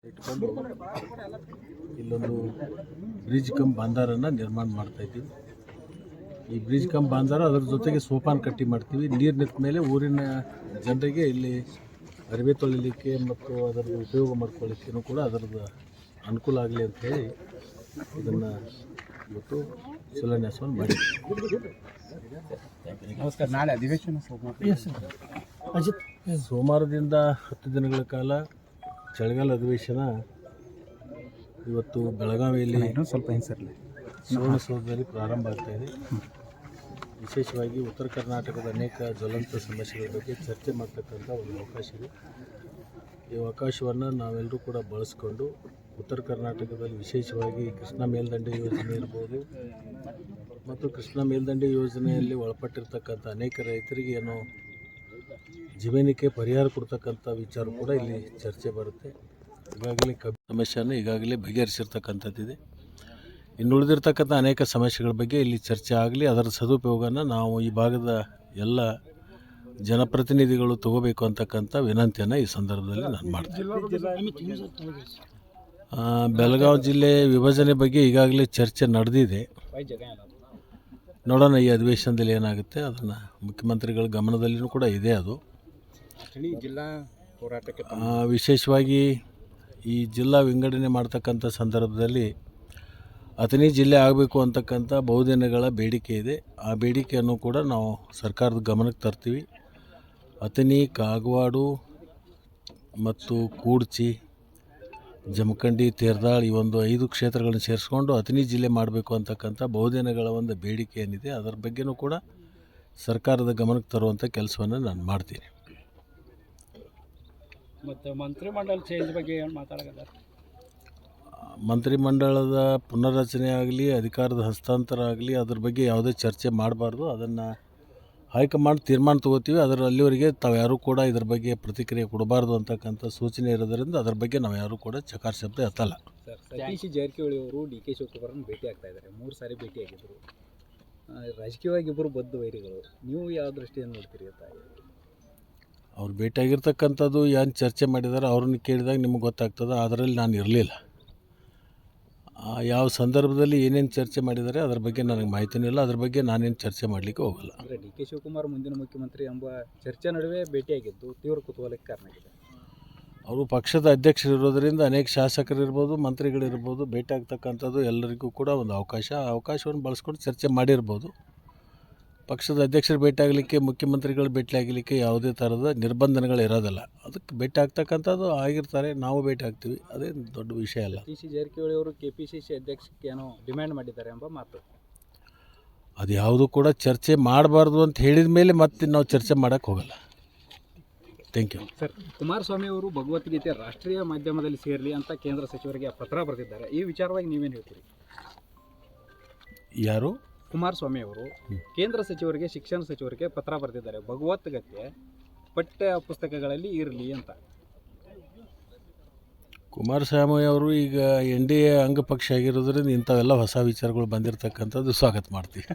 ಇಟ್ಕೊಂಡು ಇಲ್ಲೊಂದು bridge come ಬಾಂದಾರನ್ನು ನಿರ್ಮಾಣ ಮಾಡ್ತಾಯಿದ್ದೀವಿ. ಈ ಬ್ರಿಡ್ಜ್ ಕಮ್ ಬಾಂದಾರ ಅದರ ಜೊತೆಗೆ ಸೋಪಾನ ಕಟ್ಟಿ ಮಾಡ್ತೀವಿ. ನೀರು ನಿಂತ ಮೇಲೆ ಊರಿನ ಜನರಿಗೆ ಇಲ್ಲಿ ಅರಿವೆ ತೊಳಿಲಿಕ್ಕೆ ಮತ್ತು ಅದರ ಉಪಯೋಗ ಮಾಡ್ಕೊಳ್ಳಿಕ್ಕೂ ಕೂಡ ಅದರದ್ದು ಅನುಕೂಲ ಆಗಲಿ ಅಂಥೇಳಿ ಇದನ್ನು ಇವತ್ತು ಶಿಲಾನ್ಯಾಸವನ್ನು ಮಾಡಿದ್ದೀವಿ. ನಮಸ್ಕಾರ. ನಾಳೆ ಅಧಿವೇಶನ ಸೋಮವಾರದಿಂದ 10 ದಿನಗಳ ಕಾಲ ಚಳಿಗಾಲ ಅಧಿವೇಶನ ಇವತ್ತು ಬೆಳಗಾವಿಯಲ್ಲಿ ಸ್ವಲ್ಪ ಸುವರ್ಣಸೌಧದಲ್ಲಿ ಪ್ರಾರಂಭ ಆಗ್ತಾಯಿದೆ. ವಿಶೇಷವಾಗಿ ಉತ್ತರ ಕರ್ನಾಟಕದ ಅನೇಕ ಜ್ವಲಂತ ಸಮಸ್ಯೆಗಳ ಬಗ್ಗೆ ಚರ್ಚೆ ಮಾಡ್ತಕ್ಕಂಥ ಒಂದು ಅವಕಾಶ ಇದೆ. ಈ ಅವಕಾಶವನ್ನು ನಾವೆಲ್ಲರೂ ಕೂಡ ಬಳಸ್ಕೊಂಡು ಉತ್ತರ ಕರ್ನಾಟಕದಲ್ಲಿ ವಿಶೇಷವಾಗಿ ಕೃಷ್ಣಾ ಮೇಲ್ದಂಡೆ ಯೋಜನೆ ಇರ್ಬೋದು ಮತ್ತು ಕೃಷ್ಣಾ ಮೇಲ್ದಂಡೆ ಯೋಜನೆಯಲ್ಲಿ ಒಳಪಟ್ಟಿರ್ತಕ್ಕಂಥ ಅನೇಕ ರೈತರಿಗೆ ಏನೋ ಜಮೀನಿಗೆ ಪರಿಹಾರ ಕೊಡ್ತಕ್ಕಂಥ ವಿಚಾರ ಕೂಡ ಇಲ್ಲಿ ಚರ್ಚೆ ಬರುತ್ತೆ. ಈಗಾಗಲೇ ಸಮಸ್ಯೆಯನ್ನು ಈಗಾಗಲೇ ಬಗೆಹರಿಸಿರ್ತಕ್ಕಂಥದ್ದಿದೆ. ಇನ್ನು ಉಳಿದಿರ್ತಕ್ಕಂಥ ಅನೇಕ ಸಮಸ್ಯೆಗಳ ಬಗ್ಗೆ ಇಲ್ಲಿ ಚರ್ಚೆ ಆಗಲಿ, ಅದರ ಸದುಪಯೋಗನ ನಾವು ಈ ಭಾಗದ ಎಲ್ಲ ಜನಪ್ರತಿನಿಧಿಗಳು ತಗೋಬೇಕು ಅಂತಕ್ಕಂಥ ವಿನಂತಿಯನ್ನು ಈ ಸಂದರ್ಭದಲ್ಲಿ ನಾನು ಮಾಡ್ತೀನಿ. ಬೆಳಗಾವಿ ಜಿಲ್ಲೆ ವಿಭಜನೆ ಬಗ್ಗೆ ಈಗಾಗಲೇ ಚರ್ಚೆ ನಡೆದಿದೆ. ನೋಡೋಣ ಈ ಅಧಿವೇಶನದಲ್ಲಿ ಏನಾಗುತ್ತೆ. ಅದನ್ನು ಮುಖ್ಯಮಂತ್ರಿಗಳ ಗಮನದಲ್ಲಿಯೂ ಕೂಡ ಇದೆ. ಅದು ಜಿಲ್ಲಾ ಹೋರಾಟಕ್ಕೆ ವಿಶೇಷವಾಗಿ ಈ ಜಿಲ್ಲಾ ವಿಂಗಡಣೆ ಮಾಡ್ತಕ್ಕಂಥ ಸಂದರ್ಭದಲ್ಲಿ ಅಥಣಿ ಜಿಲ್ಲೆ ಆಗಬೇಕು ಅಂತಕ್ಕಂಥ ಬಹುದಿನಗಳ ಬೇಡಿಕೆ ಇದೆ. ಆ ಬೇಡಿಕೆಯನ್ನು ಕೂಡ ನಾವು ಸರ್ಕಾರದ ಗಮನಕ್ಕೆ ತರ್ತೀವಿ. ಅಥಣಿ, ಕಾಗವಾಡ ಮತ್ತು ಕೂಡ್ಚಿ, ಜಮಖಂಡಿ, ತೇರದಾಳ್ ಈ ಒಂದು 5 ಕ್ಷೇತ್ರಗಳನ್ನು ಸೇರಿಸ್ಕೊಂಡು ಅಥಣಿ ಜಿಲ್ಲೆ ಮಾಡಬೇಕು ಅಂತಕ್ಕಂಥ ಬಹುದಿನಗಳ ಒಂದು ಬೇಡಿಕೆ ಏನಿದೆ ಅದರ ಬಗ್ಗೆಯೂ ಕೂಡ ಸರ್ಕಾರದ ಗಮನಕ್ಕೆ ತರುವಂಥ ಕೆಲಸವನ್ನು ನಾನು ಮಾಡ್ತೀನಿ. ಮತ್ತು ಮಂತ್ರಿಮಂಡಲ ಚೇಂಜ್ ಬಗ್ಗೆ ಏನು ಮಾತಾಡೋದು? ಮಂತ್ರಿಮಂಡಲದ ಪುನರ್ರಚನೆ ಆಗಲಿ, ಅಧಿಕಾರದ ಹಸ್ತಾಂತರ ಆಗಲಿ, ಅದ್ರ ಬಗ್ಗೆ ಯಾವುದೇ ಚರ್ಚೆ ಮಾಡಬಾರ್ದು. ಅದನ್ನು ಹೈಕಮಾಂಡ್ ತೀರ್ಮಾನ ತೊಗೋತೀವಿ. ಅದರ ಅಲ್ಲಿವರೆಗೆ ತಾವು ಯಾರೂ ಕೂಡ ಇದ್ರ ಬಗ್ಗೆ ಪ್ರತಿಕ್ರಿಯೆ ಕೊಡಬಾರ್ದು ಅಂತಕ್ಕಂಥ ಸೂಚನೆ ಇರೋದರಿಂದ ಅದ್ರ ಬಗ್ಗೆ ನಾವು ಯಾರೂ ಕೂಡ ಚಕಾರ ಶಬ್ದ ಎತ್ತಲ್ಲ. ಸತೀಶ್ ಜಾರಕಿಹೊಳಿ ಅವರು ಡಿ ಕೆ ಶಿವಕುಮಾರನ್ನು ಭೇಟಿ ಆಗ್ತಾ ಇದ್ದಾರೆ. 3 ಸಾರಿ ಭೇಟಿಯಾಗಿದ್ದರು. ರಾಜಕೀಯವಾಗಿ ಇಬ್ಬರು ಬದ್ಧ ವೈರಿಗಳು. ನೀವು ಯಾವ ದೃಷ್ಟಿಯನ್ನು ನೋಡ್ತೀರಿ ಅಂತ? ಅವ್ರು ಭೇಟಿಯಾಗಿರ್ತಕ್ಕಂಥದ್ದು ಏನು ಚರ್ಚೆ ಮಾಡಿದ್ದಾರೆ ಅವ್ರನ್ನ ಕೇಳಿದಾಗ ನಿಮಗೆ ಗೊತ್ತಾಗ್ತದೆ. ಅದರಲ್ಲಿ ನಾನು ಇರಲಿಲ್ಲ. ಯಾವ ಸಂದರ್ಭದಲ್ಲಿ ಏನೇನು ಚರ್ಚೆ ಮಾಡಿದ್ದಾರೆ ಅದರ ಬಗ್ಗೆ ನನಗೆ ಮಾಹಿತಿನೂ ಇಲ್ಲ. ಅದ್ರ ಬಗ್ಗೆ ನಾನೇನು ಚರ್ಚೆ ಮಾಡಲಿಕ್ಕೆ ಹೋಗಲ್ಲ. ಅಂದರೆ ಡಿ ಕೆ ಶಿವಕುಮಾರ್ ಮುಂದಿನ ಮುಖ್ಯಮಂತ್ರಿ ಎಂಬ ಚರ್ಚೆ ನಡುವೆ ಭೇಟಿಯಾಗಿದ್ದು ತೀವ್ರ ಕುತೂಹಲಕ್ಕೆ ಕಾರಣ ಆಗಿದೆ. ಅವರು ಪಕ್ಷದ ಅಧ್ಯಕ್ಷರಿರೋದರಿಂದ ಅನೇಕ ಶಾಸಕರಿರ್ಬೋದು, ಮಂತ್ರಿಗಳಿರ್ಬೋದು, ಭೇಟಿ ಆಗ್ತಕ್ಕಂಥದ್ದು ಎಲ್ಲರಿಗೂ ಕೂಡ ಒಂದು ಅವಕಾಶವನ್ನು ಬಳಸ್ಕೊಂಡು ಚರ್ಚೆ ಮಾಡಿರ್ಬೋದು. ಪಕ್ಷದ ಅಧ್ಯಕ್ಷರು ಭೇಟಿ ಆಗಲಿಕ್ಕೆ, ಮುಖ್ಯಮಂತ್ರಿಗಳು ಭೇಟಿ ಆಗಲಿಕ್ಕೆ ಯಾವುದೇ ಥರದ ನಿರ್ಬಂಧನೆಗಳು ಇರೋದಿಲ್ಲ. ಅದಕ್ಕೆ ಭೇಟಿ ಆಗ್ತಕ್ಕಂಥದ್ದು ಆಗಿರ್ತಾರೆ, ನಾವು ಭೇಟಿ ಆಗ್ತೀವಿ. ಅದೇನು ದೊಡ್ಡ ವಿಷಯ ಅಲ್ಲ. ಸತೀಶ್ ಜಾರಕಿಹೊಳಿ ಅವರು KPCC ಅಧ್ಯಕ್ಷಕ್ಕೆ ಏನೋ ಡಿಮ್ಯಾಂಡ್ ಮಾಡಿದ್ದಾರೆ ಎಂಬ ಮಾತು. ಅದು ಯಾವುದು ಕೂಡ ಚರ್ಚೆ ಮಾಡಬಾರ್ದು ಅಂತ ಹೇಳಿದ ಮೇಲೆ ಮತ್ತೆ ನಾವು ಚರ್ಚೆ ಮಾಡೋಕ್ಕೆ ಹೋಗಲ್ಲ. Thank you. ಸರ್, ಕುಮಾರಸ್ವಾಮಿ ಅವರು ಭಗವದ್ಗೀತೆ ರಾಷ್ಟ್ರೀಯ ಮಾಧ್ಯಮದಲ್ಲಿ ಸೇರಲಿ ಅಂತ ಕೇಂದ್ರ ಸಚಿವರಿಗೆ ಪತ್ರ ಬರೆದಿದ್ದಾರೆ. ಈ ವಿಚಾರವಾಗಿ ನೀವೇನು ಹೇಳ್ತೀರಿ? ಯಾರು? ಕುಮಾರಸ್ವಾಮಿ ಅವರು ಕೇಂದ್ರ ಸಚಿವರಿಗೆ, ಶಿಕ್ಷಣ ಸಚಿವರಿಗೆ ಪತ್ರ ಬರೆದಿದ್ದಾರೆ. ಭಗವದ್ಗೀತೆ ಪಠ್ಯ ಪುಸ್ತಕಗಳಲ್ಲಿ ಇರಲಿ ಅಂತ. ಕುಮಾರಸ್ವಾಮಿ ಅವರು ಈಗ NDA ಅಂಗಪಕ್ಷ ಆಗಿರೋದ್ರಿಂದ ಇಂಥವೆಲ್ಲ ಹೊಸ ವಿಚಾರಗಳು ಬಂದಿರತಕ್ಕಂಥದ್ದು ಸ್ವಾಗತ ಮಾಡ್ತೀವಿ.